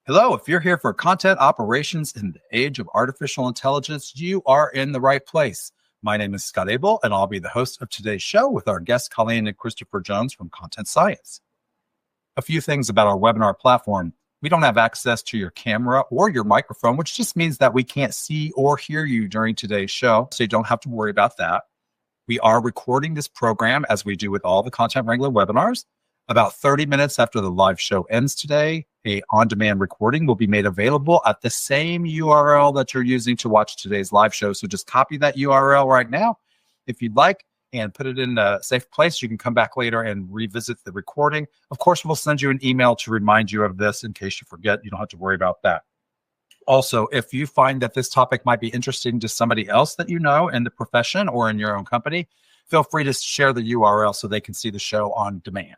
Hello, if you're here for content operations in the age of artificial intelligence, you are in the right place. My name is Scott Abel, and I'll be the host of today's show with our guests, Colleen and Christopher Jones from Content Science. A few things about our webinar platform. We don't have access to your camera or your microphone, which just means that we can't see or hear you during today's show, so you don't have to worry about that. We are recording this program, as we do with all the Content Wrangler webinars. About 30 minutes after the live show ends today, an on-demand recording will be made available at the same URL that you're using to watch today's live show. So just copy that URL right now if you'd like and put it in a safe place. You can come back later and revisit the recording. Of course, we'll send you an email to remind you of this in case you forget. You don't have to worry about that. Also, if you find that this topic might be interesting to somebody else that you know in the profession or in your own company, feel free to share the URL so they can see the show on demand.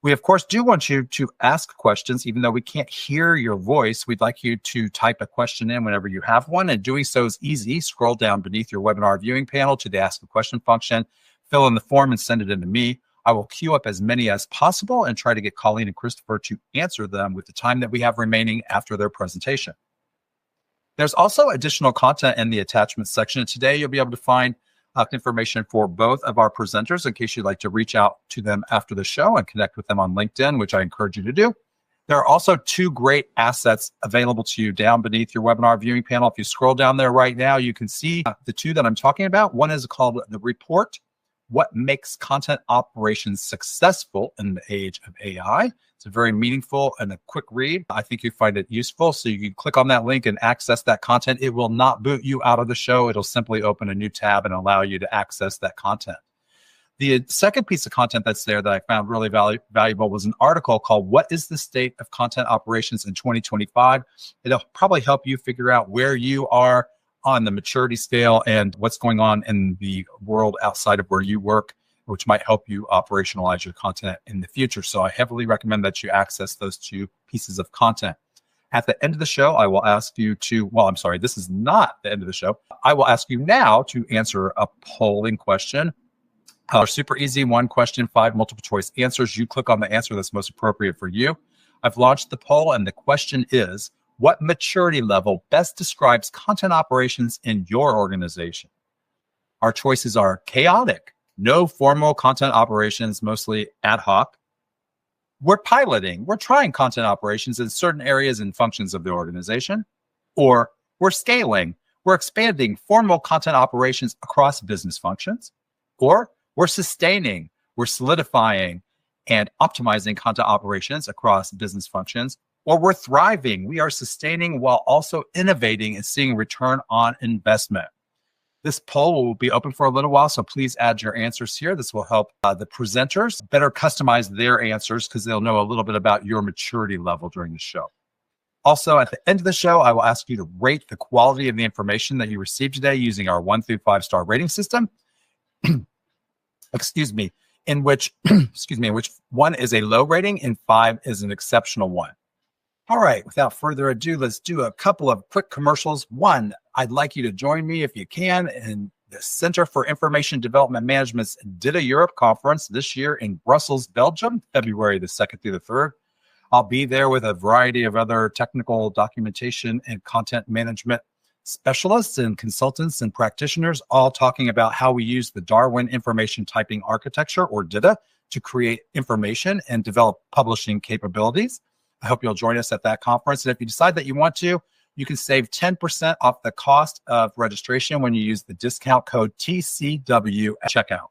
We, of course, do want you to ask questions. Even though we can't hear your voice, we'd like you to type a question in whenever you have one, and doing so is easy. Scroll down beneath your webinar viewing panel to the Ask a Question function, fill in the form, and send it in to me. I will queue up as many as possible and try to get Colleen and Christopher to answer them with the time that we have remaining after their presentation. There's also additional content in the attachments section. Today, you'll be able to find information for both of our presenters in case you'd like to reach out to them after the show and connect with them on LinkedIn, which I encourage you to do. There are also two great assets available to you down beneath your webinar viewing panel. If you scroll down there right now, you can see the two that I'm talking about. One is called the report, What Makes Content Operations Successful in the Age of AI. It's a very meaningful and a quick read. I think you find it useful. So you can click on that link and access that content. It will not boot you out of the show. It'll simply open a new tab and allow you to access that content. The second piece of content that's there that I found really valuable was an article called What is the State of Content Operations in 2025? It'll probably help you figure out where you are on the maturity scale and what's going on in the world outside of where you work, which might help you operationalize your content in the future. So I heavily recommend that you access those two pieces of content. At the end of the show, I will ask you to, this is not the end of the show. I will ask you now to answer a polling question. Super easy, one question, 5 multiple choice answers. You click on the answer that's most appropriate for you. I've launched the poll, and the question is, what maturity level best describes content operations in your organization? Our choices are chaotic, no formal content operations, mostly ad hoc. We're piloting, we're trying content operations in certain areas and functions of the organization. Or we're scaling, we're expanding formal content operations across business functions. Or we're sustaining, we're solidifying and optimizing content operations across business functions. Or we're thriving, we are sustaining while also innovating and seeing return on investment. This poll will be open for a little while, so please add your answers here. This will help the presenters better customize their answers because they'll know a little bit about your maturity level during the show. Also, at the end of the show, I will ask you to rate the quality of the information that you received today using our 1 through 5 star rating system. In which 1 is a low rating and 5 is an exceptional one. All right, without further ado, let's do a couple of quick commercials. One, I'd like you to join me if you can in the Center for Information Development Management's DITA Europe conference this year in Brussels, Belgium, February the 2nd through the 3rd. I'll be there with a variety of other technical documentation and content management specialists and consultants and practitioners, all talking about how we use the Darwin Information Typing Architecture, or DITA, to create information and develop publishing capabilities. I hope you'll join us at that conference. And if you decide that you want to, you can save 10% off the cost of registration when you use the discount code TCW at checkout.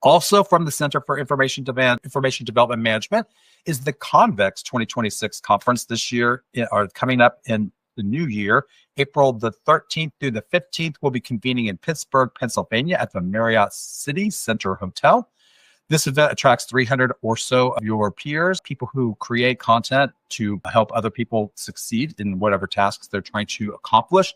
Also from the Center for Information Development Management is the Convex 2026 conference this year, or coming up in the new year. April the 13th through the 15th, we'll be convening in Pittsburgh, Pennsylvania at the Marriott City Center Hotel. This event attracts 300 or so of your peers, people who create content to help other people succeed in whatever tasks they're trying to accomplish.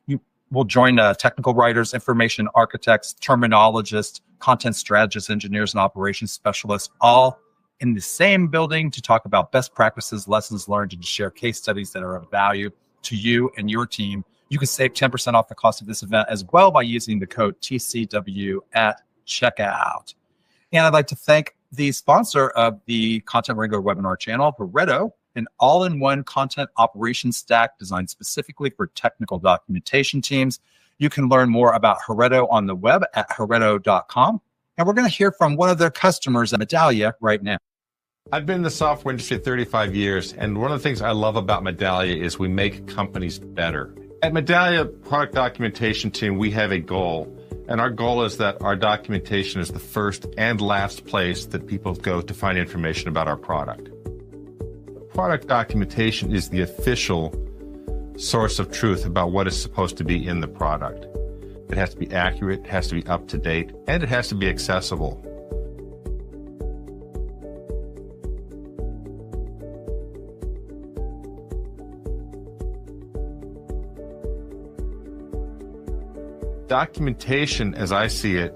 You will join technical writers, information architects, terminologists, content strategists, engineers, and operations specialists, all in the same building to talk about best practices, lessons learned, and to share case studies that are of value to you and your team. You can save 10% off the cost of this event as well by using the code TCW at checkout. And I'd like to thank the sponsor of the Content Wrangler webinar channel, Pareto, an all-in-one content operations stack designed specifically for technical documentation teams. You can learn more about Hereto on the web at hereto.com. And we're going to hear from one of their customers at Medallia right now. I've been in the software industry 35 years, and one of the things I love about Medallia is we make companies better. At Medallia Product Documentation Team, we have a goal, and our goal is that our documentation is the first and last place that people go to find information about our product. Product documentation is the official source of truth about what is supposed to be in the product. It has to be accurate, it has to be up to date, and it has to be accessible. Documentation, as I see it,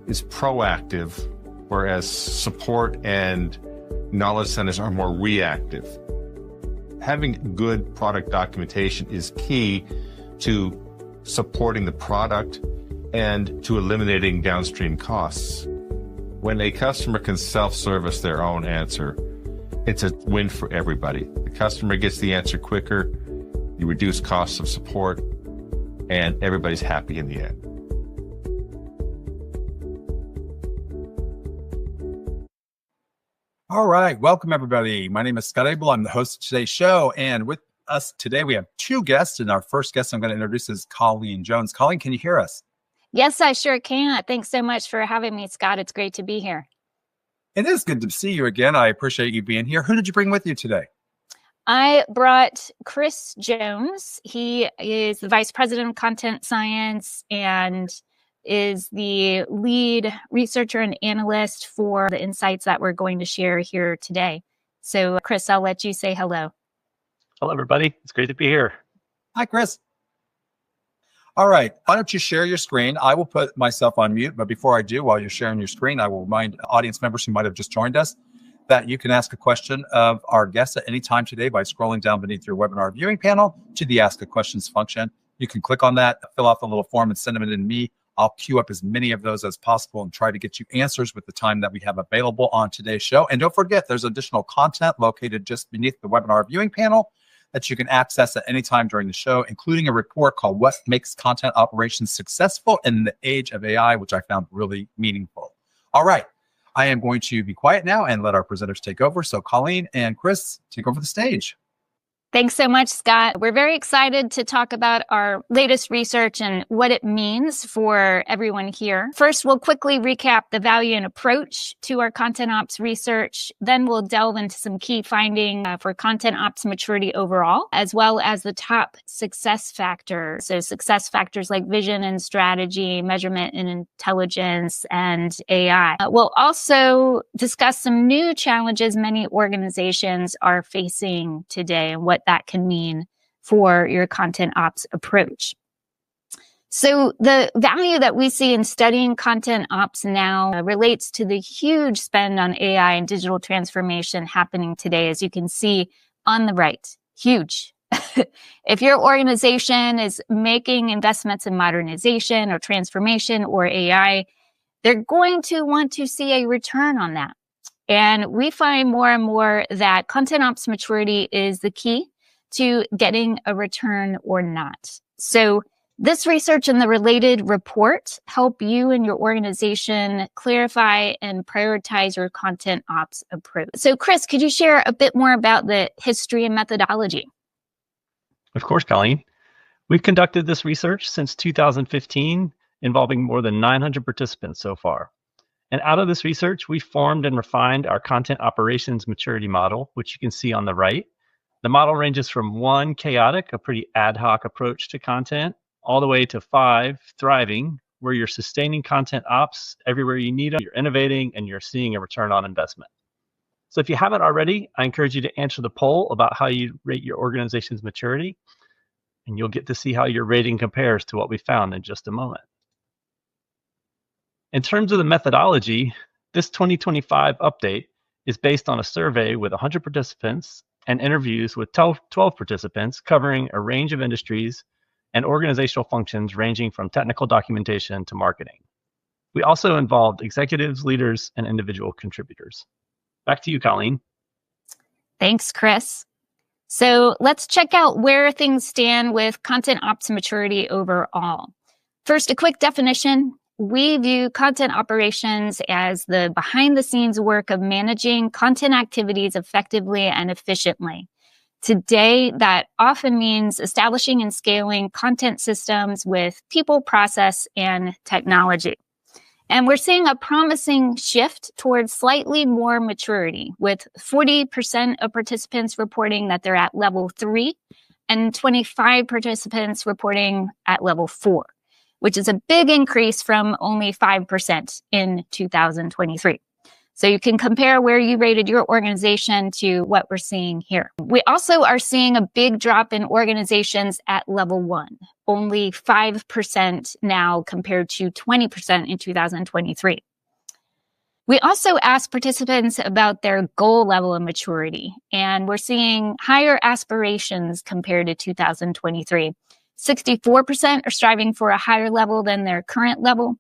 is proactive, whereas support and knowledge centers are more reactive. Having good product documentation is key to supporting the product and to eliminating downstream costs. When a customer can self-service their own answer, it's a win for everybody. The customer gets the answer quicker, you reduce costs of support, and everybody's happy in the end. All right. Welcome, everybody. My name is Scott Abel. I'm the host of today's show. And with us today, we have two guests. And our first guest I'm going to introduce is Colleen Jones. Colleen, can you hear us? Yes, I sure can. Thanks so much for having me, Scott. It's great to be here. It is good to see you again. I appreciate you being here. Who did you bring with you today? I brought Chris Jones. He is the Vice President of Content Science and is the lead researcher and analyst for the insights that we're going to share here today. So, Chris, I'll let you say hello. Hello, everybody. It's great to be here. Hi, Chris. All right. Why don't you share your screen? I will put myself on mute. But before I do, while you're sharing your screen, I will remind audience members who might have just joined us that you can ask a question of our guests at any time today by scrolling down beneath your webinar viewing panel to the Ask a Questions function. You can click on that, fill out the little form, and send them in to me. I'll queue up as many of those as possible and try to get you answers with the time that we have available on today's show. And don't forget, there's additional content located just beneath the webinar viewing panel that you can access at any time during the show, including a report called What Makes Content Operations Successful in the Age of AI, which I found really meaningful. All right. I am going to be quiet now and let our presenters take over. So Colleen and Chris, take over the stage. Thanks so much, Scott. We're very excited to talk about our latest research and what it means for everyone here. First, we'll quickly recap the value and approach to our ContentOps research. Then we'll delve into some key findings for ContentOps maturity overall, as well as the top success factors. So success factors like vision and strategy, measurement and intelligence, and AI. We'll also discuss some new challenges many organizations are facing today and what that can mean for your ContentOps approach. So the value that we see in studying ContentOps now relates to the huge spend on AI and digital transformation happening today, as you can see on the right. Huge. If your organization is making investments in modernization or transformation or AI, they're going to want to see a return on that. And we find more and more that ContentOps maturity is the key to getting a return or not. So this research and the related report help you and your organization clarify and prioritize your ContentOps approach. So Chris, could you share a bit more about the history and methodology? Of course, Colleen. We've conducted this research since 2015, involving more than 900 participants so far. And out of this research, we formed and refined our content operations maturity model, which you can see on the right. The model ranges from 1, chaotic, a pretty ad hoc approach to content, all the way to 5, thriving, where you're sustaining content ops everywhere you need them, you're innovating, and you're seeing a return on investment. So if you haven't already, I encourage you to answer the poll about how you rate your organization's maturity, and you'll get to see how your rating compares to what we found in just a moment. In terms of the methodology, this 2025 update is based on a survey with 100 participants and interviews with 12 participants covering a range of industries and organizational functions ranging from technical documentation to marketing. We also involved executives, leaders, and individual contributors. Back to you, Colleen. Thanks, Chris. So let's check out where things stand with content ops maturity overall. First, a quick definition. We view content operations as the behind-the-scenes work of managing content activities effectively and efficiently. Today, that often means establishing and scaling content systems with people, process, and technology. And we're seeing a promising shift towards slightly more maturity, with 40% of participants reporting that they're at level 3 and 25 participants reporting at level 4, which is a big increase from only 5% in 2023. So you can compare where you rated your organization to what we're seeing here. We also are seeing a big drop in organizations at level 1, only 5% now compared to 20% in 2023. We also asked participants about their goal level of maturity, and we're seeing higher aspirations compared to 2023. 64% are striving for a higher level than their current level.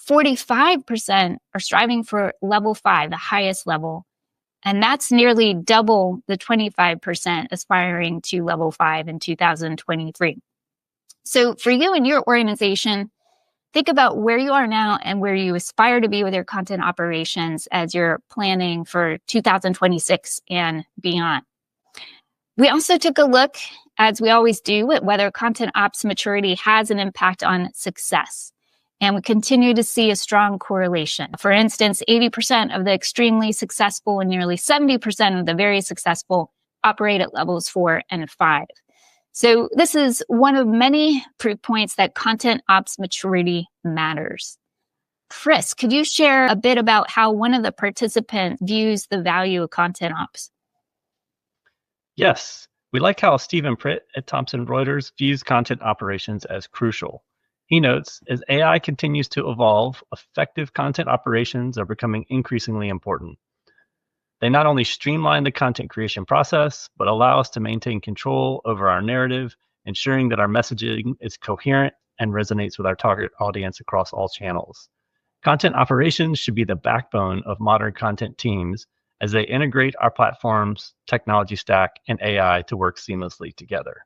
45% are striving for level 5, the highest level. And that's nearly double the 25% aspiring to level 5 in 2023. So for you and your organization, think about where you are now and where you aspire to be with your content operations as you're planning for 2026 and beyond. We also took a look, as we always do, at whether content ops maturity has an impact on success. And we continue to see a strong correlation. For instance, 80% of the extremely successful and nearly 70% of the very successful operate at levels 4 and 5. So this is one of many proof points that content ops maturity matters. Chris, could you share a bit about how one of the participants views the value of content ops? Yes, we like how Stephen Pritt at Thomson Reuters views content operations as crucial. He notes, as AI continues to evolve, effective content operations are becoming increasingly important. They not only streamline the content creation process, but allow us to maintain control over our narrative, ensuring that our messaging is coherent and resonates with our target audience across all channels. Content operations should be the backbone of modern content teams as they integrate our platforms, technology stack, and AI to work seamlessly together.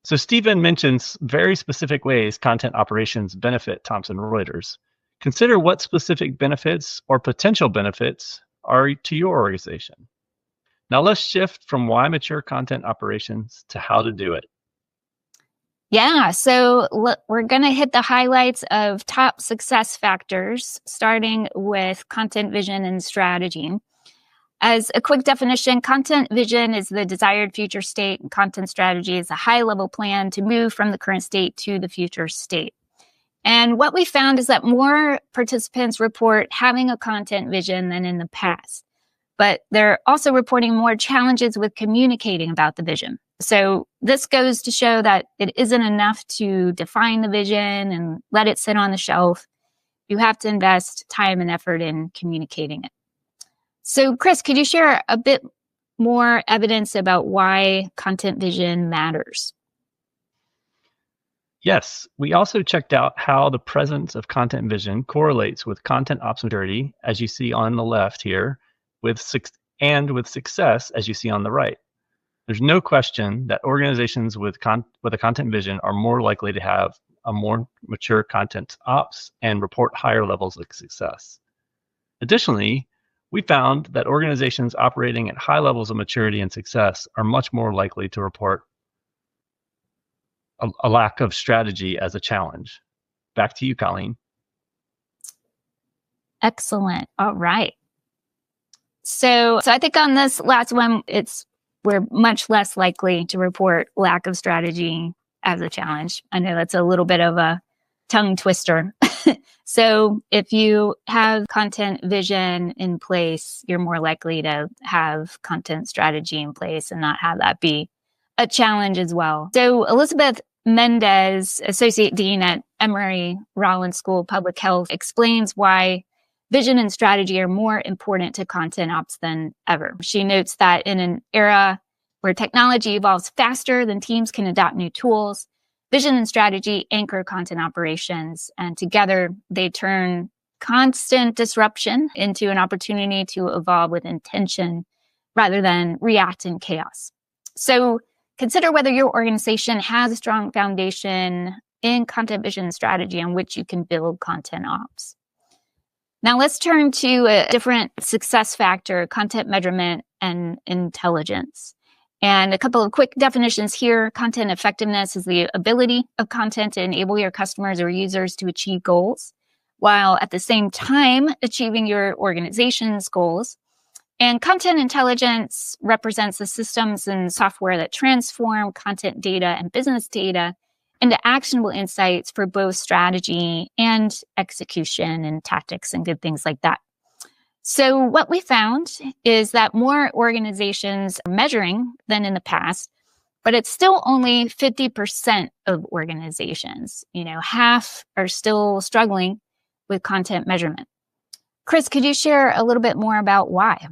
So Stephen mentions very specific ways content operations benefit Thomson Reuters. Consider what specific benefits or potential benefits are to your organization. Now let's shift from why mature content operations to how to do it. Yeah, so we're going to hit the highlights of top success factors, starting with content vision and strategy. As a quick definition, content vision is the desired future state, and content strategy is a high-level plan to move from the current state to the future state. And what we found is that more participants report having a content vision than in the past, but they're also reporting more challenges with communicating about the vision. So this goes to show that it isn't enough to define the vision and let it sit on the shelf. You have to invest time and effort in communicating it. So, Chris, could you share a bit more evidence about why content vision matters? Yes, we also checked out how the presence of content vision correlates with content ops maturity, as you see on the left here, with success, as you see on the right. There's no question that organizations with a content vision are more likely to have a more mature content ops and report higher levels of success. Additionally, we found that organizations operating at high levels of maturity and success are much more likely to report a lack of strategy as a challenge. Back to you, Colleen. Excellent. All right. So I think on this last one, we're much less likely to report lack of strategy as a challenge. I know that's a little bit of a tongue twister. So if you have content vision in place, you're more likely to have content strategy in place and not have that be a challenge as well. So Elizabeth Mendez, Associate Dean at Emory Rollins School of Public Health, explains why vision and strategy are more important to content ops than ever. She notes that in an era where technology evolves faster than teams can adopt new tools, vision and strategy anchor content operations, and together they turn constant disruption into an opportunity to evolve with intention rather than react in chaos. So consider whether your organization has a strong foundation in content vision strategy on which you can build content ops. Now let's turn to a different success factor, content measurement and intelligence. And a couple of quick definitions here. Content effectiveness is the ability of content to enable your customers or users to achieve goals, while at the same time achieving your organization's goals. And content intelligence represents the systems and software that transform content data and business data into actionable insights for both strategy and execution and tactics and good things like that. So what we found is that more organizations are measuring than in the past, but it's still only 50% of organizations. Half are still struggling with content measurement. Chris, could you share a little bit more about why?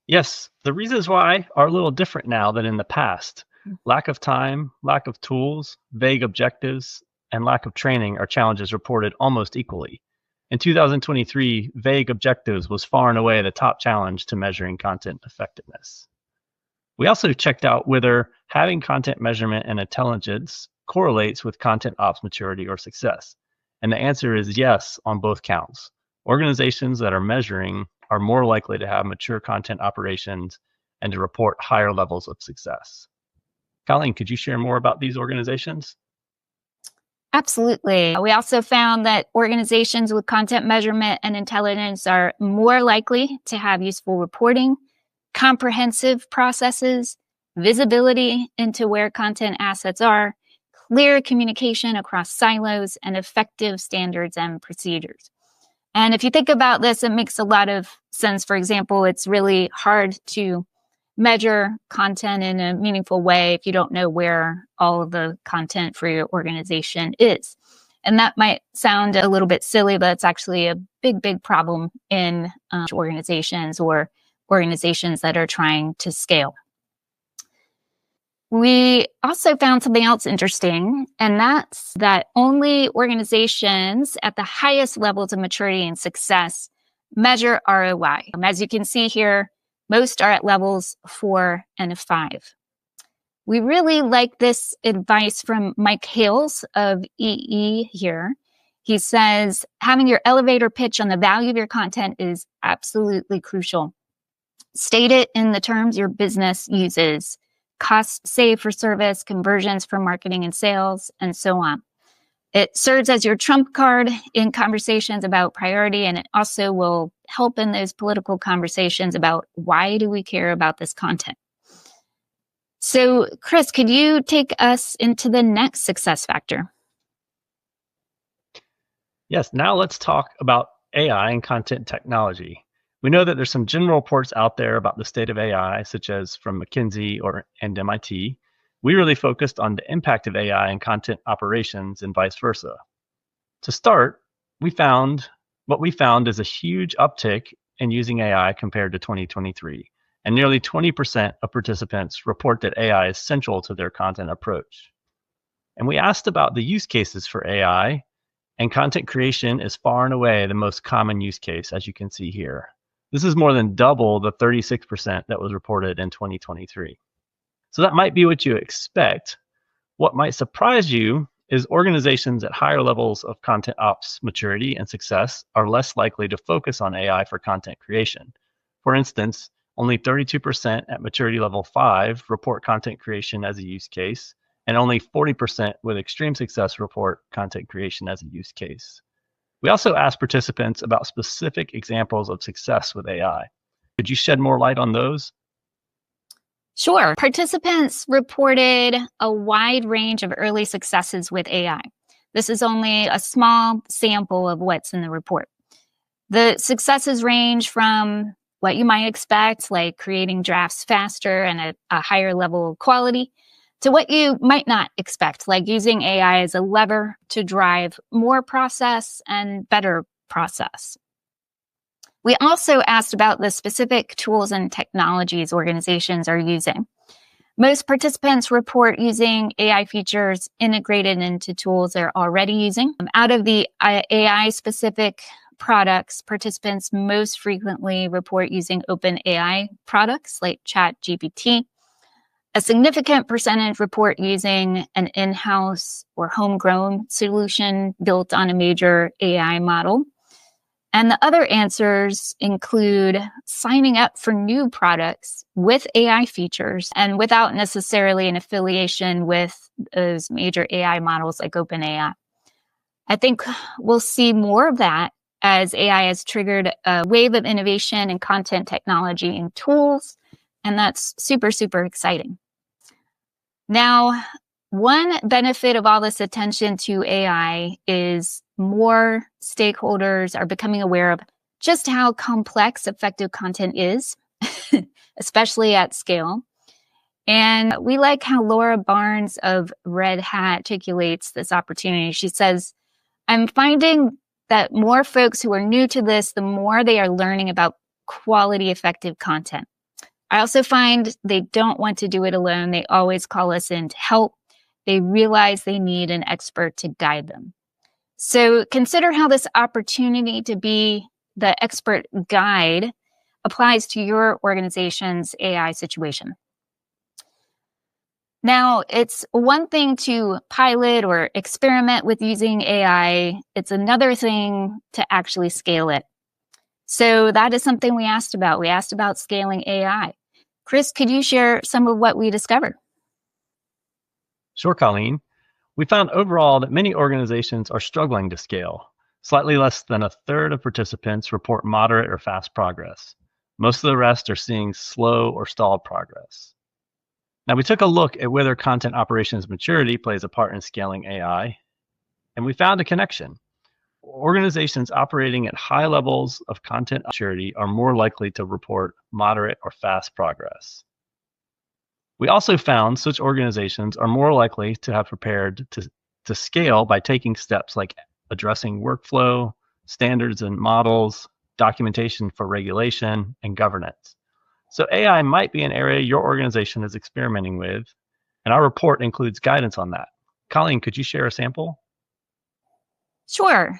Yes, the reasons why are a little different now than in the past. Lack of time, lack of tools, vague objectives, and lack of training are challenges reported almost equally. In 2023, vague objectives was far and away the top challenge to measuring content effectiveness. We also checked out whether having content measurement and intelligence correlates with content ops maturity or success. And the answer is yes on both counts. Organizations that are measuring are more likely to have mature content operations and to report higher levels of success. Colleen, could you share more about these organizations? Absolutely. We also found that organizations with content measurement and intelligence are more likely to have useful reporting, comprehensive processes, visibility into where content assets are, clear communication across silos, and effective standards and procedures. And if you think about this, it makes a lot of sense. For example, it's really hard to measure content in a meaningful way if you don't know where all of the content for your organization is. And that might sound a little bit silly, but it's actually a big, big problem in organizations or organizations that are trying to scale. We also found something else interesting, and that's that only organizations at the highest levels of maturity and success measure ROI. As you can see here, most are at levels 4 and 5. We really like this advice from Mike Hales of EE here. He says, having your elevator pitch on the value of your content is absolutely crucial. State it in the terms your business uses. Cost save for service, conversions for marketing and sales, and so on. It serves as your trump card in conversations about priority, and it also will help in those political conversations about why do we care about this content. So, Chris, could you take us into the next success factor? Yes, now let's talk about AI and content technology. We know that there's some general reports out there about the state of AI, such as from McKinsey and MIT. We really focused on the impact of AI in content operations and vice versa. To start, what we found is a huge uptick in using AI compared to 2023, and nearly 20% of participants report that AI is central to their content approach. And we asked about the use cases for AI, and content creation is far and away the most common use case, as you can see here. This is more than double the 36% that was reported in 2023. So that might be what you expect. What might surprise you is organizations at higher levels of content ops maturity and success are less likely to focus on AI for content creation. For instance, only 32% at maturity level 5 report content creation as a use case, and only 40% with extreme success report content creation as a use case. We also asked participants about specific examples of success with AI. Could you shed more light on those? Sure. Participants reported a wide range of early successes with AI. This is only a small sample of what's in the report. The successes range from what you might expect, like creating drafts faster and a higher level of quality, to what you might not expect, like using AI as a lever to drive more process and better process. We also asked about the specific tools and technologies organizations are using. Most participants report using AI features integrated into tools they're already using. Out of the AI-specific products, participants most frequently report using OpenAI products like ChatGPT. A significant percentage report using an in-house or homegrown solution built on a major AI model. And the other answers include signing up for new products with AI features and without necessarily an affiliation with those major AI models like OpenAI. I think we'll see more of that as AI has triggered a wave of innovation in content technology and tools, and that's super, super exciting. Now, one benefit of all this attention to AI is more stakeholders are becoming aware of just how complex effective content is, especially at scale. And we like how Laura Barnes of Red Hat articulates this opportunity. She says, I'm finding that more folks who are new to this, the more they are learning about quality effective content. I also find they don't want to do it alone. They always call us in to help. They realize they need an expert to guide them. So consider how this opportunity to be the expert guide applies to your organization's AI situation. Now, it's one thing to pilot or experiment with using AI. It's another thing to actually scale it. So that is something we asked about. We asked about scaling AI. Chris, could you share some of what we discovered? Sure, Colleen. We found overall that many organizations are struggling to scale. Slightly less than a third of participants report moderate or fast progress. Most of the rest are seeing slow or stalled progress. Now, we took a look at whether content operations maturity plays a part in scaling AI, and we found a connection. Organizations operating at high levels of content maturity are more likely to report moderate or fast progress. We also found such organizations are more likely to have prepared to scale by taking steps like addressing workflow, standards and models, documentation for regulation, and governance. So AI might be an area your organization is experimenting with, and our report includes guidance on that. Colleen, could you share a sample? Sure.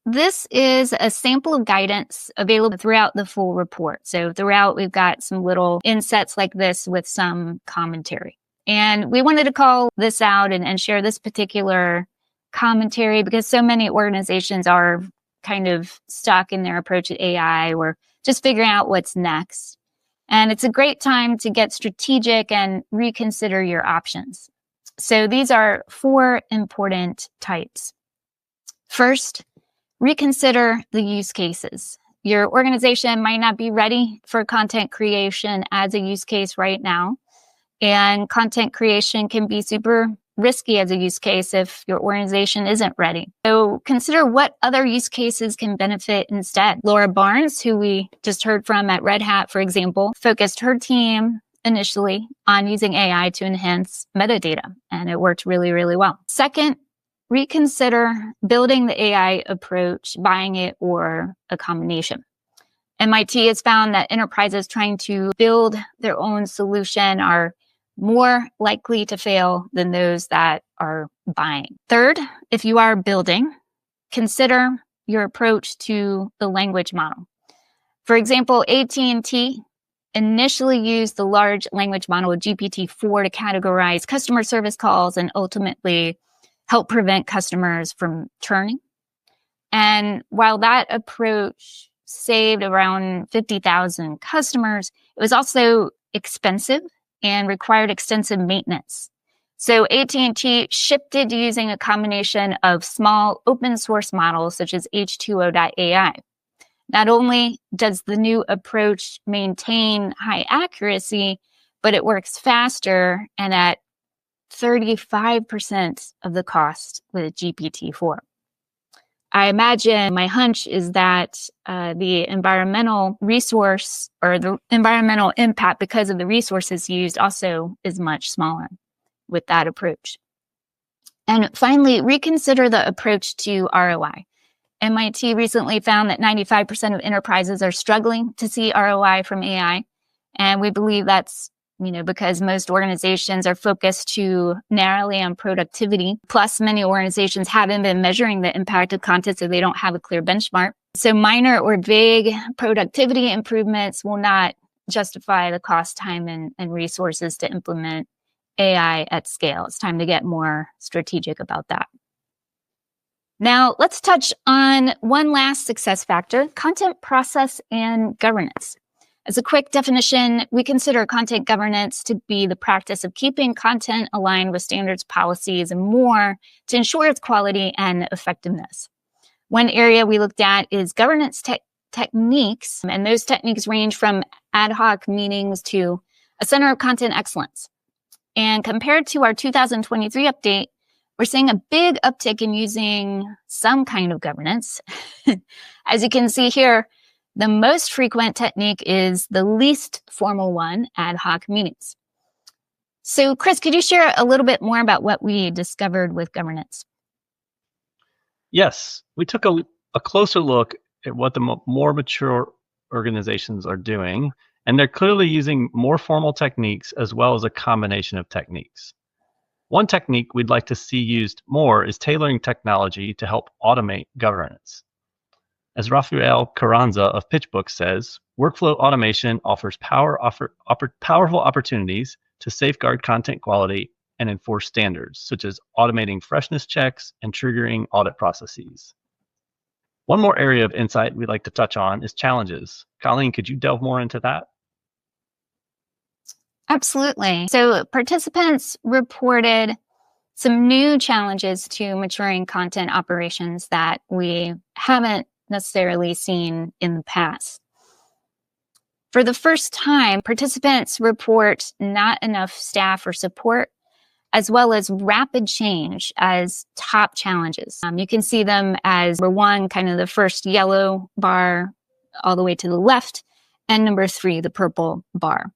This is a sample of guidance available throughout the full report. So throughout, we've got some little insets like this with some commentary. And we wanted to call this out and share this particular commentary because so many organizations are kind of stuck in their approach to AI or just figuring out what's next. And it's a great time to get strategic and reconsider your options. So these are 4 important types. First, reconsider the use cases. Your organization might not be ready for content creation as a use case right now. And content creation can be super risky as a use case if your organization isn't ready. So consider what other use cases can benefit instead. Laura Barnes, who we just heard from at Red Hat, for example, focused her team initially on using AI to enhance metadata, and it worked really, really well. Second, reconsider building the AI approach, buying it, or a combination. MIT has found that enterprises trying to build their own solution are more likely to fail than those that are buying. Third, if you are building, consider your approach to the language model. For example, AT&T initially used the large language model GPT-4 to categorize customer service calls and ultimately help prevent customers from churning. And while that approach saved around 50,000 customers, it was also expensive and required extensive maintenance. So AT&T shifted to using a combination of small open source models such as H2O.ai. Not only does the new approach maintain high accuracy, but it works faster and at 35% of the cost with GPT-4. I imagine my hunch is that the environmental resource or the environmental impact because of the resources used also is much smaller with that approach. And finally, reconsider the approach to ROI. MIT recently found that 95% of enterprises are struggling to see ROI from AI. And we believe that's because most organizations are focused too narrowly on productivity. Plus, many organizations haven't been measuring the impact of content, so they don't have a clear benchmark. So minor or vague productivity improvements will not justify the cost, time, and resources to implement AI at scale. It's time to get more strategic about that. Now, let's touch on one last success factor, content process and governance. As a quick definition, we consider content governance to be the practice of keeping content aligned with standards, policies, and more to ensure its quality and effectiveness. One area we looked at is governance techniques, and those techniques range from ad hoc meetings to a center of content excellence. And compared to our 2023 update, we're seeing a big uptick in using some kind of governance. As you can see here, the most frequent technique is the least formal one, ad hoc meetings. So, Chris, could you share a little bit more about what we discovered with governance? Yes, we took a closer look at what the more mature organizations are doing, and they're clearly using more formal techniques as well as a combination of techniques. One technique we'd like to see used more is tailoring technology to help automate governance. As Rafael Carranza of PitchBook says, workflow automation offers powerful opportunities to safeguard content quality and enforce standards, such as automating freshness checks and triggering audit processes. One more area of insight we'd like to touch on is challenges. Colleen, could you delve more into that? Absolutely. So participants reported some new challenges to maturing content operations that we haven't necessarily seen in the past. For the first time, participants report not enough staff or support, as well as rapid change as top challenges. You can see them as number one, kind of the first yellow bar all the way to the left, and number three, the purple bar.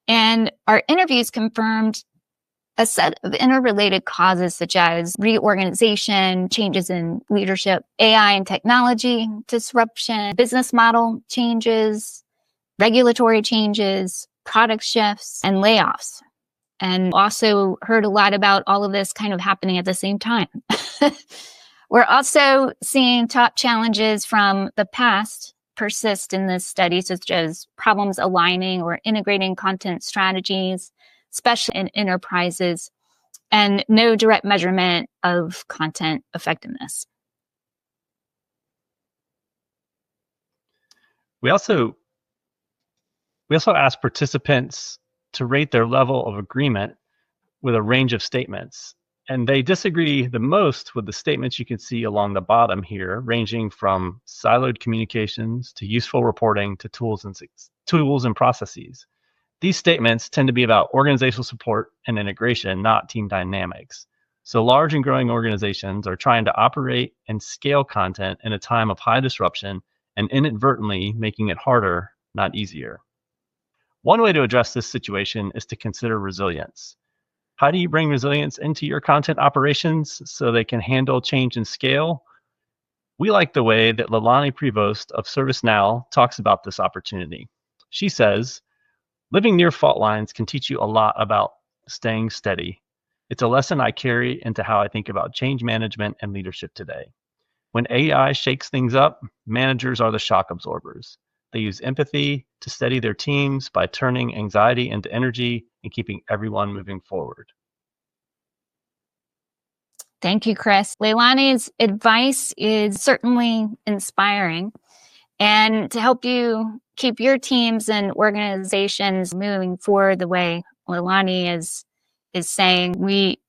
And our interviews confirmed a set of interrelated causes such as reorganization, changes in leadership, AI and technology disruption, business model changes, regulatory changes, product shifts, and layoffs. And also heard a lot about all of this kind of happening at the same time. We're also seeing top challenges from the past persist in this study, such as problems aligning or integrating content strategies, especially in enterprises, and no direct measurement of content effectiveness. We also asked participants to rate their level of agreement with a range of statements. And they disagree the most with the statements you can see along the bottom here, ranging from siloed communications to useful reporting to tools and processes. These statements tend to be about organizational support and integration, not team dynamics. So large and growing organizations are trying to operate and scale content in a time of high disruption and inadvertently making it harder, not easier. One way to address this situation is to consider resilience. How do you bring resilience into your content operations so they can handle change and scale? We like the way that Leilani Prevost of ServiceNow talks about this opportunity. She says, living near fault lines can teach you a lot about staying steady. It's a lesson I carry into how I think about change management and leadership today. When AI shakes things up, managers are the shock absorbers. They use empathy to steady their teams by turning anxiety into energy and keeping everyone moving forward. Thank you, Chris. Leilani's advice is certainly inspiring. And to help you keep your teams and organizations moving forward the way Leilani is saying, we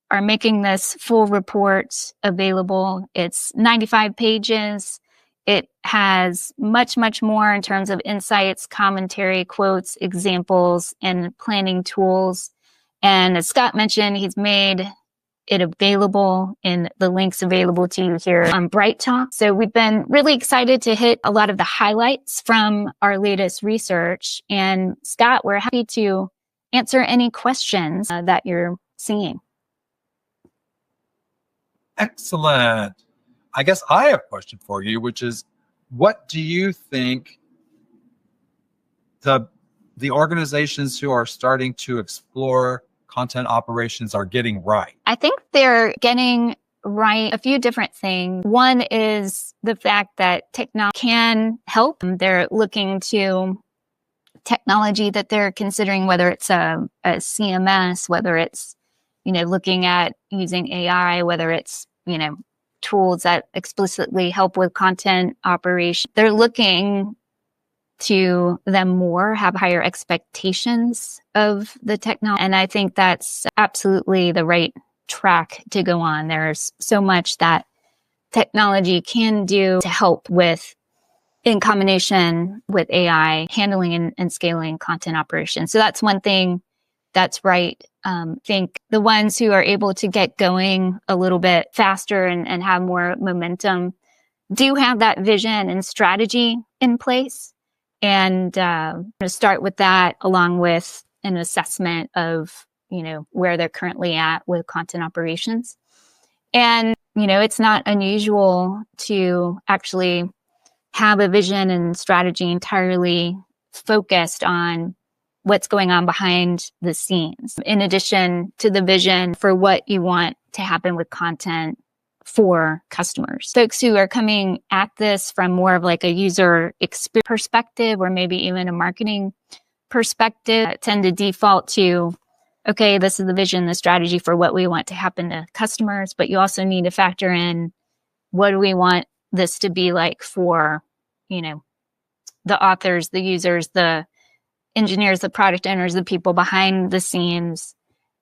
are making this full report available. It's 95 pages. It has much, much more in terms of insights, commentary, quotes, examples, and planning tools. And as Scott mentioned, he's made it available in the links available to you here on Bright Talk. So we've been really excited to hit a lot of the highlights from our latest research. And Scott, we're happy to answer any questions that you're seeing. Excellent. I guess I have a question for you, which is, what do you think the the organizations who are starting to explore content operations are getting right? I think they're getting right a few different things. One is the fact that technology can help. They're looking to technology that they're considering, whether it's a CMS, whether it's, looking at using AI, whether it's, tools that explicitly help with content operation. They're looking to them more, have higher expectations of the technology. And I think that's absolutely the right track to go on. There's so much that technology can do to help with, in combination with AI, handling and scaling content operations. So that's one thing that's right. I think the ones who are able to get going a little bit faster and have more momentum do have that vision and strategy in place. And start with that along with an assessment of, where they're currently at with content operations. And, it's not unusual to actually have a vision and strategy entirely focused on what's going on behind the scenes, in addition to the vision for what you want to happen with content for customers. Folks who are coming at this from more of like a user experience perspective, or maybe even a marketing perspective, tend to default to, okay, this is the vision, the strategy for what we want to happen to customers, but you also need to factor in, what do we want this to be like for, the authors, the users, the engineers, the product owners, the people behind the scenes,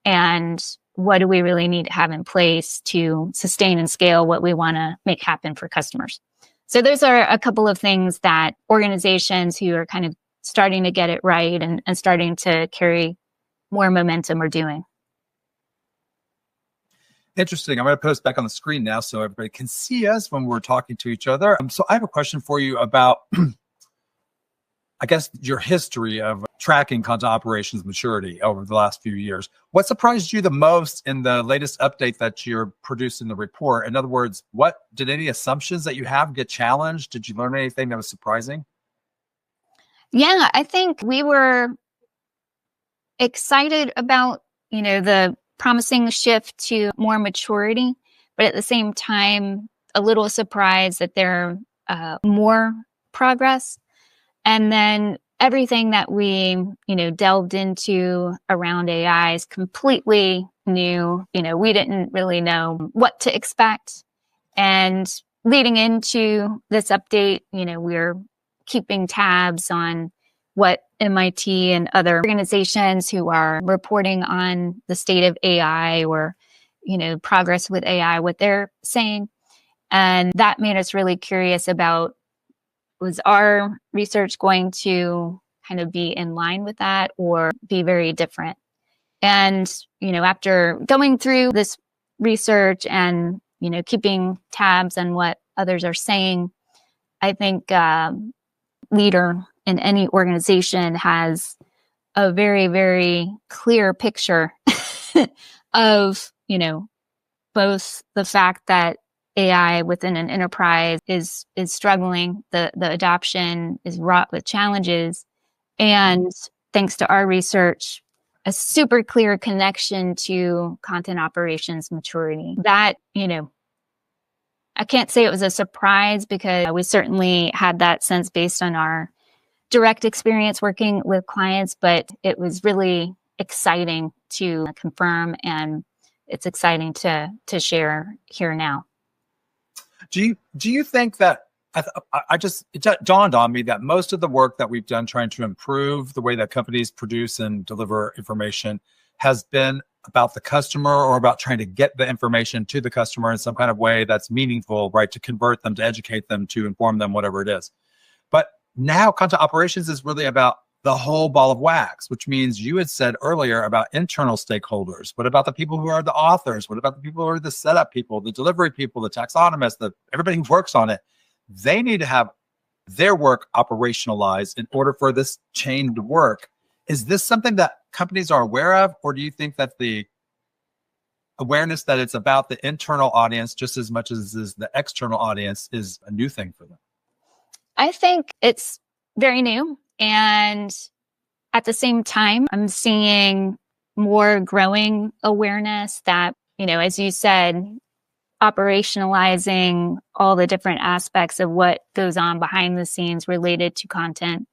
and what do we really need to have in place to sustain and scale what we want to make happen for customers. So those are a couple of things that organizations who are kind of starting to get it right and starting to carry more momentum are doing. Interesting. I'm going to post back on the screen now so everybody can see us when we're talking to each other. So I have a question for you about, I guess, your history of tracking content operations maturity over the last few years. What surprised you the most in the latest update that you're producing the report? In other words, what did any assumptions that you have get challenged? Did you learn anything that was surprising? Yeah, I think we were excited about, the promising shift to more maturity, but at the same time, a little surprised that there more progress. And then everything that we, delved into around AI is completely new. We didn't really know what to expect. And leading into this update, we're keeping tabs on what MIT and other organizations who are reporting on the state of AI or, progress with AI, what they're saying. And that made us really curious about, was our research going to kind of be in line with that or be very different? And, after going through this research and, keeping tabs on what others are saying, I think leader in any organization has a very, very clear picture of, both the fact that AI within an enterprise is struggling, the adoption is wrought with challenges, and thanks to our research, a super clear connection to content operations maturity. That, I can't say it was a surprise because we certainly had that sense based on our direct experience working with clients, but it was really exciting to confirm, and it's exciting to share here now. Do you think that it dawned on me that most of the work that we've done trying to improve the way that companies produce and deliver information has been about the customer, or about trying to get the information to the customer in some kind of way that's meaningful, right? To convert them, to educate them, to inform them, whatever it is. But now content operations is really about the whole ball of wax, which means you had said earlier about internal stakeholders. What about the people who are the authors? What about the people who are the setup people, the delivery people, the taxonomists, everybody who works on it? They need to have their work operationalized in order for this chain to work. Is this something that companies are aware of, or do you think that the awareness that it's about the internal audience just as much as is the external audience is a new thing for them? I think it's very new, and At the same time, I'm seeing more growing awareness that, as you said, operationalizing all the different aspects of what goes on behind the scenes related to content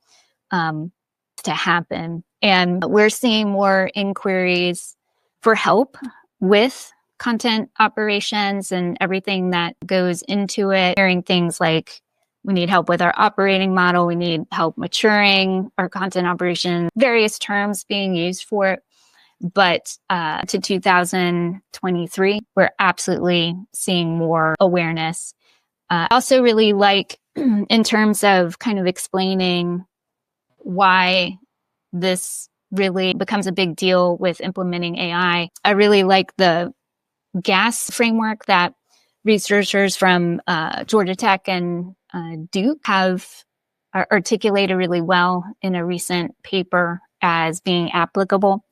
to happen. And we're seeing more inquiries for help with content operations and everything that goes into it. Hearing things like, we need help with our operating model, we need help maturing our content operation, various terms being used for it. But to 2023, we're absolutely seeing more awareness. I also really like, in terms of kind of explaining why this really becomes a big deal with implementing AI, I really like the GAS framework that researchers from Georgia Tech and Duke have articulated really well in a recent paper as being applicable.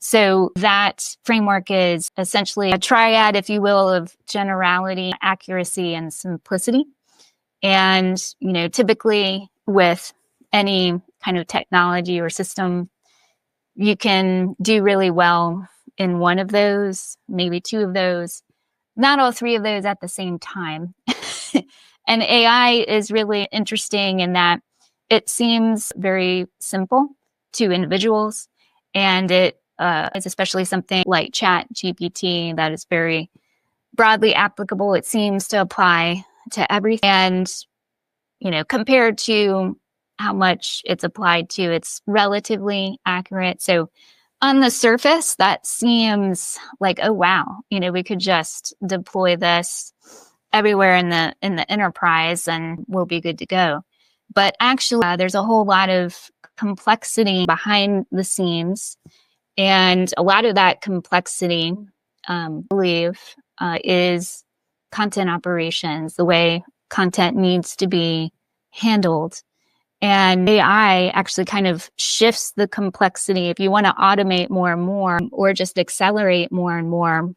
So that framework is essentially a triad, if you will, of generality, accuracy, and simplicity. And, typically with any kind of technology or system, you can do really well in one of those, maybe two of those, not all three of those at the same time. And AI is really interesting in that it seems very simple to individuals, and it is especially something like Chat GPT that is very broadly applicable. It seems to apply to everything. And, compared to how much it's applied to, it's relatively accurate. So on the surface, that seems like, oh, wow, we could just deploy this everywhere in the enterprise and we'll be good to go. But actually, there's a whole lot of complexity behind the scenes. And a lot of that complexity, I believe, is content operations, the way content needs to be handled. And AI actually kind of shifts the complexity. If you want to automate more and more, or just accelerate more and more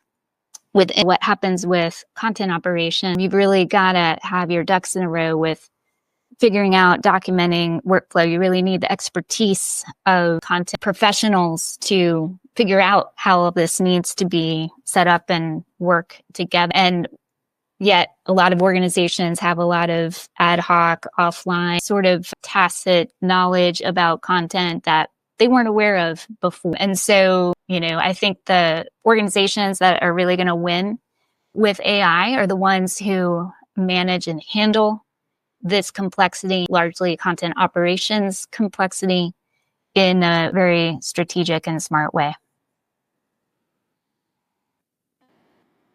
with what happens with content operation, you've really got to have your ducks in a row with figuring out, documenting workflow. You really need the expertise of content professionals to figure out how all this needs to be set up and work together. And yet a lot of organizations have a lot of ad hoc, offline, sort of tacit knowledge about content that they weren't aware of before. And so, I think the organizations that are really going to win with AI are the ones who manage and handle this complexity, largely content operations complexity, in a very strategic and smart way.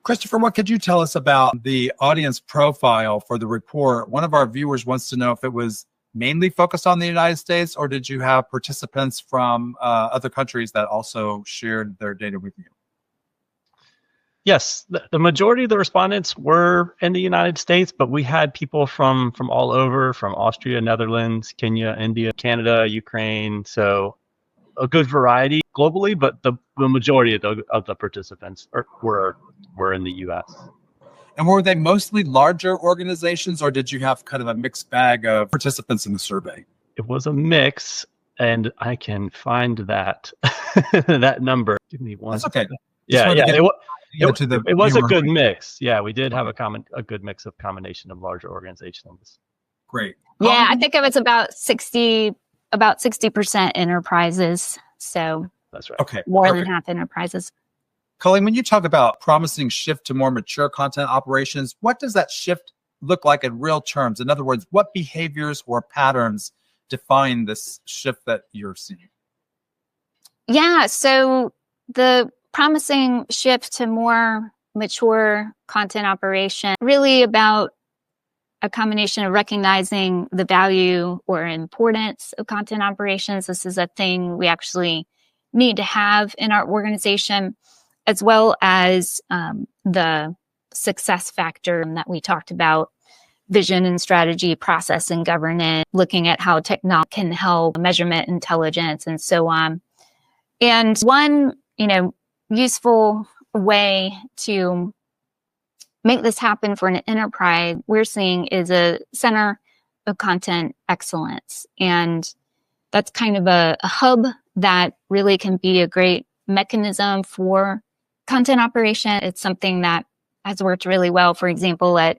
Christopher, what could you tell us about the audience profile for the report? One of our viewers wants to know if it was mainly focused on the United States, or did you have participants from other countries that also shared their data with you? Yes, the majority of the respondents were in the United States, but we had people from all over, from Austria, Netherlands, Kenya, India, Canada, Ukraine. So a good variety globally, but the majority of the participants were in the U.S. And were they mostly larger organizations, or did you have kind of a mixed bag of participants in the survey? It was a mix, and I can find that that number. Give me one. That's okay. Yeah. It was a good mix. Yeah, we did have a good mix of combination of larger organizations. Great. Yeah, I think it was about 60% enterprises. So that's right. Okay. More than half enterprises. Colleen, when you talk about promising shift to more mature content operations, what does that shift look like in real terms? In other words, what behaviors or patterns define this shift that you're seeing? Yeah, so the promising shift to more mature content operation, really about a combination of recognizing the value or importance of content operations. This is a thing we actually need to have in our organization, as well as the success factor that we talked about, vision and strategy, process and governance, looking at how technology can help measurement intelligence and so on. And one, useful way to make this happen for an enterprise we're seeing is a center of content excellence. And that's kind of a hub that really can be a great mechanism for content operation. It's something that has worked really well, for example, at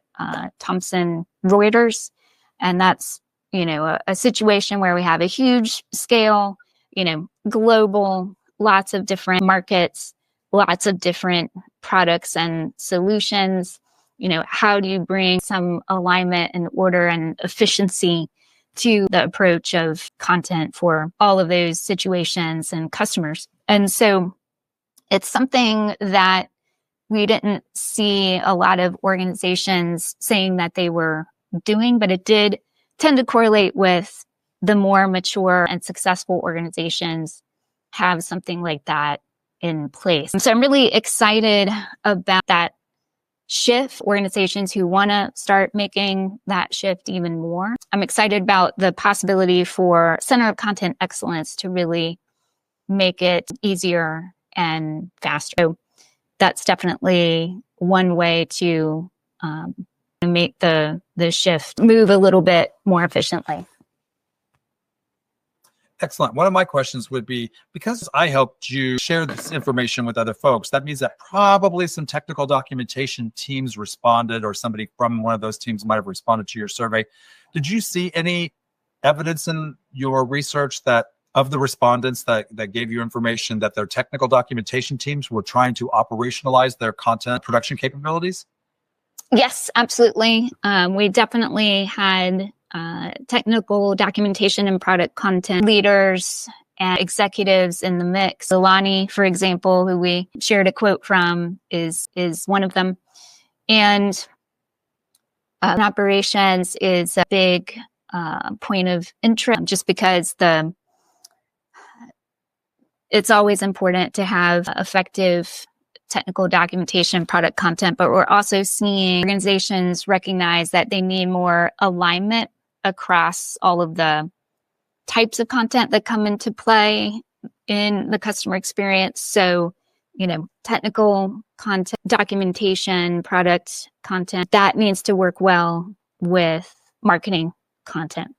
Thomson Reuters. And that's, a situation where we have a huge scale, global, lots of different markets, lots of different products and solutions. How do you bring some alignment and order and efficiency to the approach of content for all of those situations and customers? And so it's something that we didn't see a lot of organizations saying that they were doing, but it did tend to correlate with the more mature and successful organizations have something like that in place. And so I'm really excited about that shift, organizations who want to start making that shift even more. I'm excited about the possibility for Center of Content Excellence to really make it easier and faster. So that's definitely one way to make the shift move a little bit more efficiently. Excellent. One of my questions would be, because I helped you share this information with other folks, that means that probably some technical documentation teams responded, or somebody from one of those teams might have responded to your survey. Did you see any evidence in your research that of the respondents that gave you information that their technical documentation teams were trying to operationalize their content production capabilities? Yes, absolutely. We definitely had technical documentation and product content leaders and executives in the mix. Alani, for example, who we shared a quote from, is one of them. And operations is a big point of interest, just because it's always important to have effective technical documentation, product content, but we're also seeing organizations recognize that they need more alignment across all of the types of content that come into play in the customer experience. So, technical content, documentation, product content, that needs to work well with marketing content.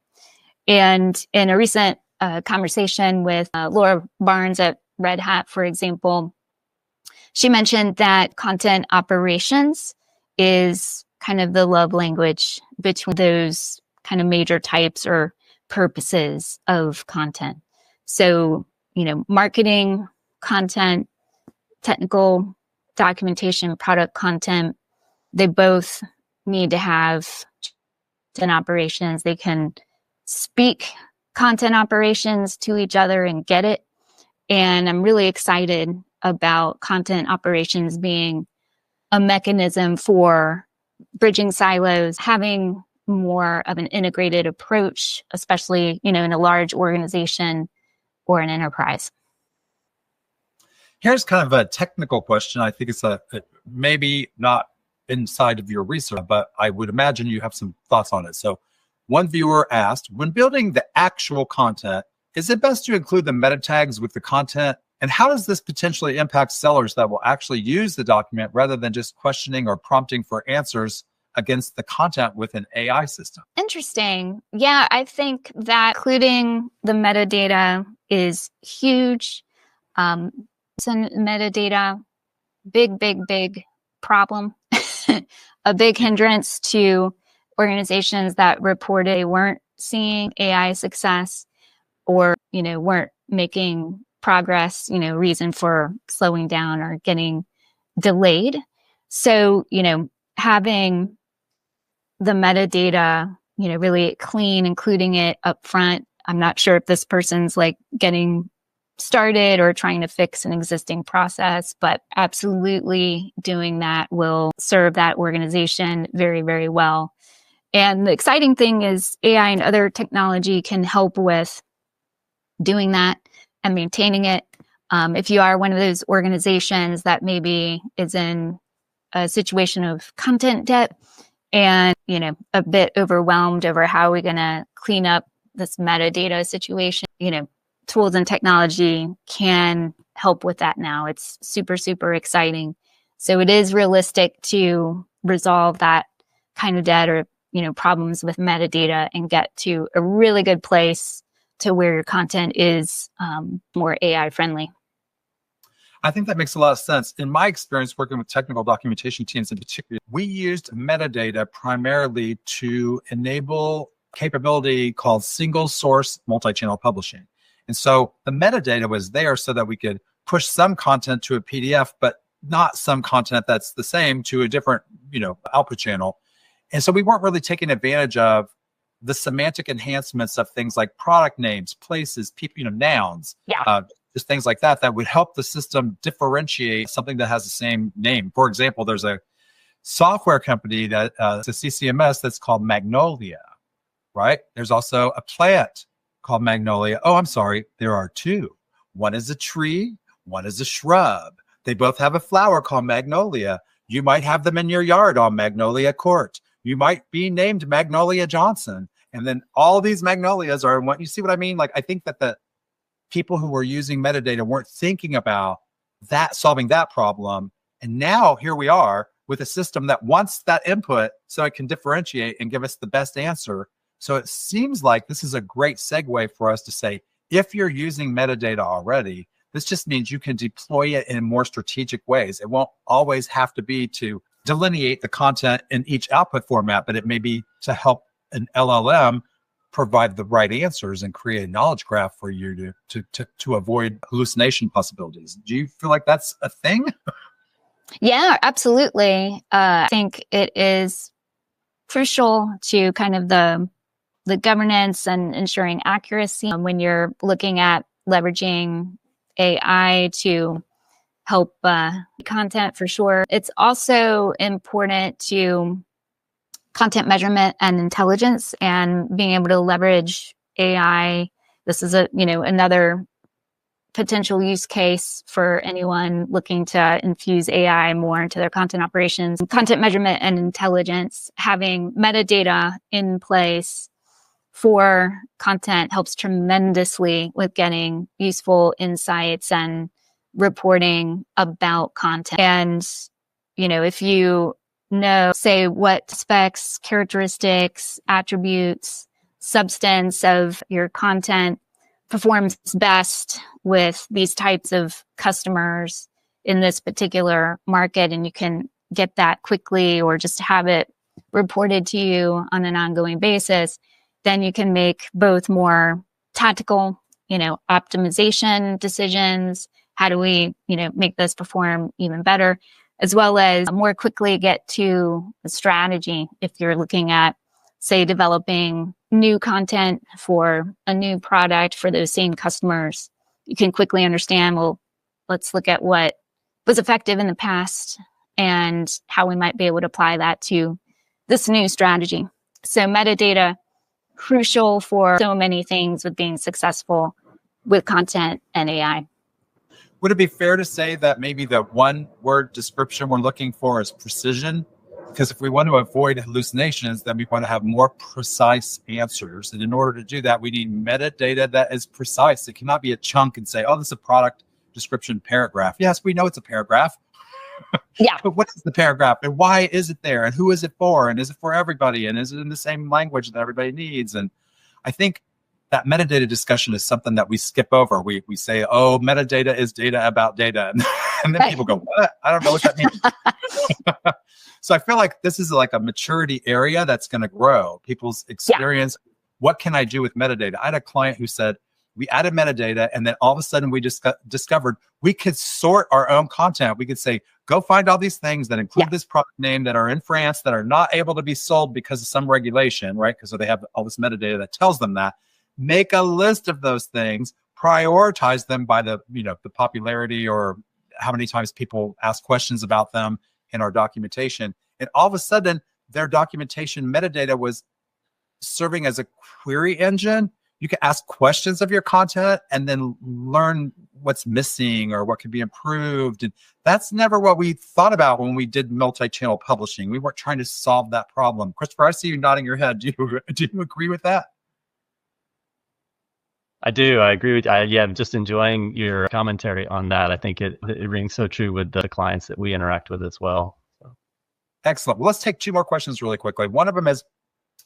And in a recent conversation with Laura Barnes at Red Hat, for example, she mentioned that content operations is kind of the love language between those kind of major types or purposes of content. So, marketing content, technical documentation, product content, they both need to have content operations. They can speak content operations to each other and get it. And I'm really excited about content operations being a mechanism for bridging silos, having more of an integrated approach, especially, in a large organization or an enterprise. Here's kind of a technical question. I think it's maybe not inside of your research, but I would imagine you have some thoughts on it. So one viewer asked, when building the actual content, is it best to include the meta tags with the content? And how does this potentially impact sellers that will actually use the document rather than just questioning or prompting for answers against the content with an AI system? Interesting. Yeah, I think that including the metadata is huge. Metadata, big problem, a big hindrance to organizations that reported they weren't seeing AI success or, weren't making progress, reason for slowing down or getting delayed. So, having the metadata, really clean, including it up front. I'm not sure if this person's getting started or trying to fix an existing process, but absolutely doing that will serve that organization very, very well. And the exciting thing is AI and other technology can help with doing that and maintaining it. If you are one of those organizations that maybe is in a situation of content debt and, a bit overwhelmed over how are we going to clean up this metadata situation, tools and technology can help with that now. It's super, super exciting. So it is realistic to resolve that kind of debt or, problems with metadata and get to a really good place to where your content is more AI friendly. I think that makes a lot of sense. In my experience working with technical documentation teams in particular, we used metadata primarily to enable capability called single source multi-channel publishing. And so the metadata was there so that we could push some content to a PDF, but not some content that's the same to a different, output channel. And so we weren't really taking advantage of the semantic enhancements of things like product names, places, people, nouns, just things like that would help the system differentiate something that has the same name. For example, there's a software company that it's a CCMS that's called Magnolia, right? There's also a plant called Magnolia. Oh, I'm sorry. There are two. One is a tree, one is a shrub. They both have a flower called Magnolia. You might have them in your yard on Magnolia Court. You might be named Magnolia Johnson. And then all these magnolias are what you see what I mean? Like, I think that the people who were using metadata weren't thinking about that, solving that problem. And now here we are with a system that wants that input so it can differentiate and give us the best answer. So it seems like this is a great segue for us to say, if you're using metadata already, this just means you can deploy it in more strategic ways. It won't always have to be to delineate the content in each output format, but it may be to help an LLM provide the right answers and create a knowledge graph for you to avoid hallucination possibilities. Do you feel like that's a thing? Yeah, absolutely. I think it is crucial to kind of the governance and ensuring accuracy when you're looking at leveraging AI to help content for sure. It's also important to content measurement and intelligence and being able to leverage AI. This is another potential use case for anyone looking to infuse AI more into their content operations. Content measurement and intelligence, having metadata in place for content helps tremendously with getting useful insights and reporting about content. And, if you know, say what specs, characteristics, attributes, substance of your content performs best with these types of customers in this particular market, and you can get that quickly or just have it reported to you on an ongoing basis, then you can make both more tactical, optimization decisions. How do we, make this perform even better? As well as more quickly get to a strategy. If you're looking at, say, developing new content for a new product for those same customers, you can quickly understand, well, let's look at what was effective in the past and how we might be able to apply that to this new strategy. So metadata, crucial for so many things with being successful with content and AI. Would it be fair to say that maybe the one word description we're looking for is precision? Because if we want to avoid hallucinations, then we want to have more precise answers. And in order to do that, we need metadata that is precise. It cannot be a chunk and say, oh, this is a product description paragraph. Yes, we know it's a paragraph. Yeah. But what is the paragraph and why is it there? And who is it for? And is it for everybody? And is it in the same language that everybody needs? And I think that metadata discussion is something that we skip over. We say, oh, metadata is data about data. And then people go, what? I don't know what that means. So I feel like this is like a maturity area that's going to grow. People's experience. Yeah. What can I do with metadata? I had a client who said, we added metadata, and then all of a sudden we just discovered we could sort our own content. We could say, go find all these things that include this product name that are in France that are not able to be sold because of some regulation, right? Because they have all this metadata that tells them that. Make a list of those things, prioritize them by the popularity or how many times people ask questions about them in our documentation. And all of a sudden, their documentation metadata was serving as a query engine. You can ask questions of your content and then learn what's missing or what can be improved. And that's never what we thought about when we did multi-channel publishing. We weren't trying to solve that problem. Christopher, I see you nodding your head. Do you agree with that? I do. I agree with you. I'm just enjoying your commentary on that. I think it rings so true with the clients that we interact with as well. So. Excellent. Well, let's take two more questions really quickly. One of them is,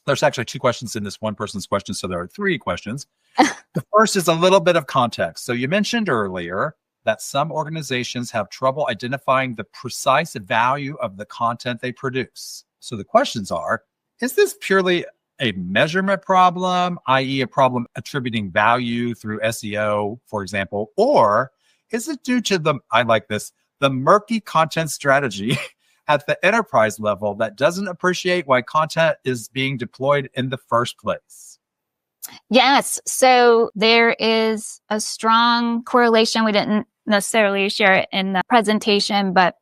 There's actually two questions in this one person's question, so there are three questions. The first is a little bit of context. So you mentioned earlier that some organizations have trouble identifying the precise value of the content they produce. So the questions are, is this purely a measurement problem, i.e. a problem attributing value through SEO, for example, or is it due to the murky content strategy at the enterprise level that doesn't appreciate why content is being deployed in the first place? Yes. So there is a strong correlation. We didn't necessarily share it in the presentation, but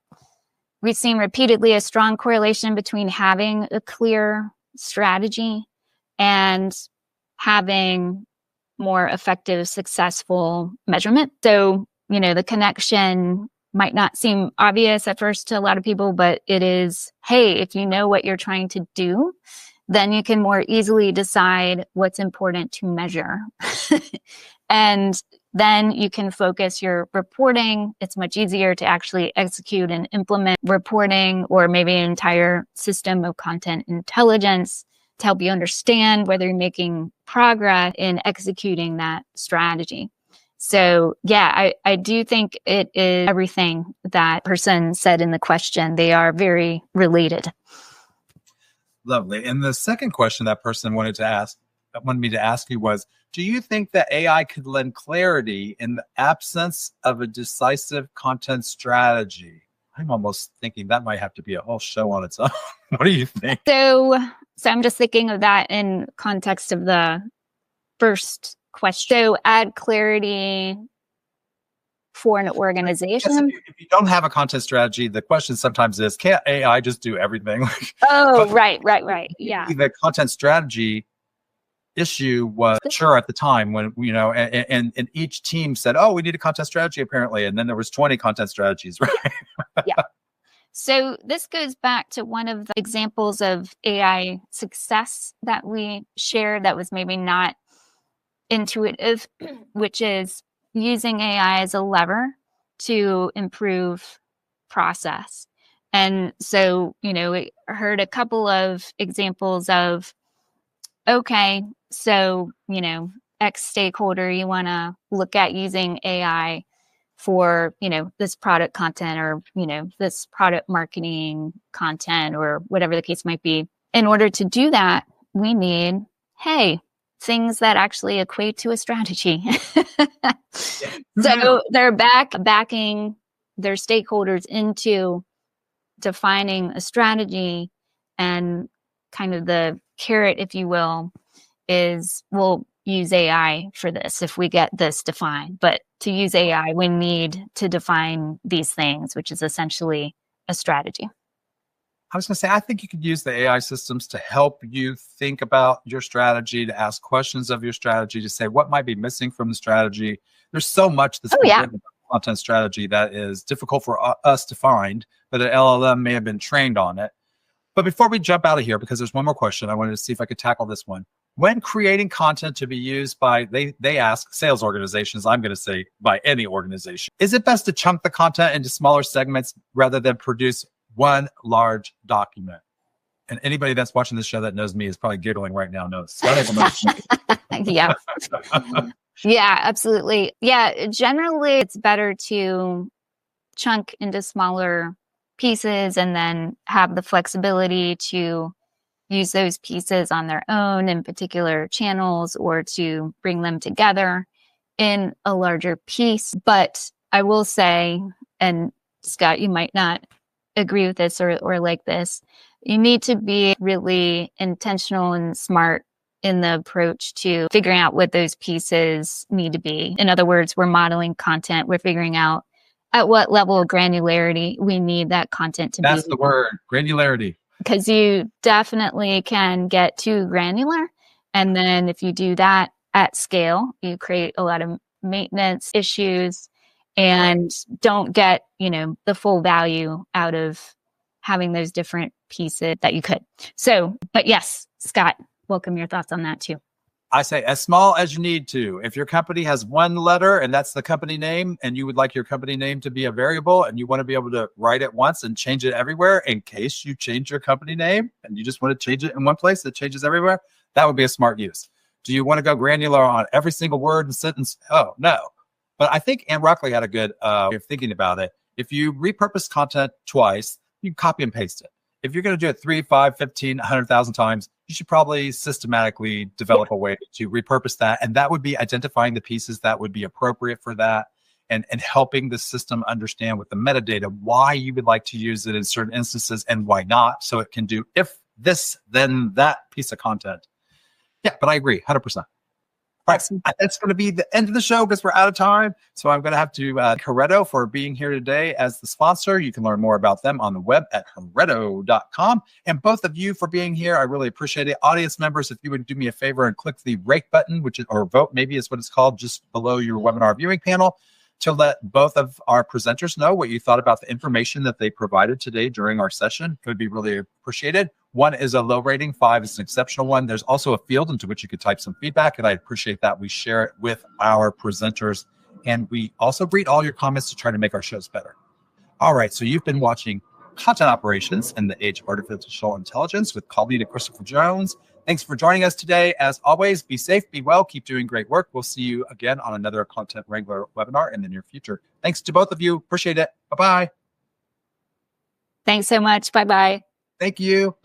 we've seen repeatedly a strong correlation between having a clear strategy and having more effective, successful measurement. So, the connection might not seem obvious at first to a lot of people, but it is, hey, if you know what you're trying to do, then you can more easily decide what's important to measure. And then you can focus your reporting. It's much easier to actually execute and implement reporting, or maybe an entire system of content intelligence to help you understand whether you're making progress in executing that strategy. So yeah, I do think it is everything that person said in the question. They are very related. Lovely. And the second question that person wanted me to ask you was, do you think that AI could lend clarity in the absence of a decisive content strategy? I'm almost thinking that might have to be a whole show on its own. What do you think? So I'm just thinking of that in context of the first question. So add clarity for an organization. Yes, if you don't have a content strategy, the question sometimes is, can't AI just do everything? Oh, right. Yeah. The content strategy issue was sure at the time when, and each team said, oh, we need a content strategy apparently. And then there was 20 content strategies, right? Yeah. So this goes back to one of the examples of AI success that we shared that was maybe not intuitive, which is using AI as a lever to improve process. And so, we heard a couple of examples of, okay, so, X stakeholder, you want to look at using AI for, this product content or, this product marketing content or whatever the case might be. In order to do that, we need, things that actually equate to a strategy. So they're backing their stakeholders into defining a strategy, and kind of the carrot, if you will, is we'll use AI for this if we get this defined. But to use AI, we need to define these things, which is essentially a strategy. I was going to say, I think you could use the AI systems to help you think about your strategy, to ask questions of your strategy, to say what might be missing from the strategy. There's so much that's been written about content strategy that is difficult for us to find, but an LLM may have been trained on it. But before we jump out of here, because there's one more question, I wanted to see if I could tackle this one. When creating content to be used by, they ask sales organizations, I'm going to say by any organization, is it best to chunk the content into smaller segments rather than produce one large document? And anybody that's watching this show that knows me is probably giggling right now. Knows. Yeah. Yeah, absolutely. Yeah, generally it's better to chunk into smaller pieces and then have the flexibility to use those pieces on their own in particular channels, or to bring them together in a larger piece. But I will say, and Scott, you might not agree with this or like this, you need to be really intentional and smart in the approach to figuring out what those pieces need to be. In other words, we're modeling content. We're figuring out at what level of granularity we need that content to be. That's the word, granularity. Because you definitely can get too granular. And then if you do that at scale, you create a lot of maintenance issues and don't get, the full value out of having those different pieces that you could. So, but yes, Scott, welcome your thoughts on that too. I say as small as you need to. If your company has one letter and that's the company name, and you would like your company name to be a variable and you want to be able to write it once and change it everywhere in case you change your company name and you just want to change it in one place that changes everywhere, that would be a smart use. Do you want to go granular on every single word and sentence? Oh, no. But I think Ann Rockley had a good way of thinking about it. If you repurpose content twice, you copy and paste it. If you're going to do it 3, 5, 15, 100,000 times, you should probably systematically develop a way to repurpose that. And that would be identifying the pieces that would be appropriate for that and helping the system understand with the metadata why you would like to use it in certain instances and why not. So it can do if this, then that piece of content. Yeah, but I agree 100%. All right, that's going to be the end of the show because we're out of time. So I'm going to have to Hereto for being here today as the sponsor. You can learn more about them on the web at Hereto.com. And both of you for being here. I really appreciate it. Audience members, if you would do me a favor and click the rate button, which is, or vote maybe is what it's called, just below your webinar viewing panel, to let both of our presenters know what you thought about the information that they provided today during our session. It would be really appreciated. 1 is a low rating, 5 is an exceptional one. There's also a field into which you could type some feedback, and I appreciate that. We share it with our presenters, and we also read all your comments to try to make our shows better. All right, so you've been watching Content Operations in the Age of Artificial Intelligence with Colleen and Christopher Jones. Thanks for joining us today. As always, be safe, be well, keep doing great work. We'll see you again on another Content Wrangler webinar in the near future. Thanks to both of you. Appreciate it. Bye-bye. Thanks so much. Bye-bye. Thank you.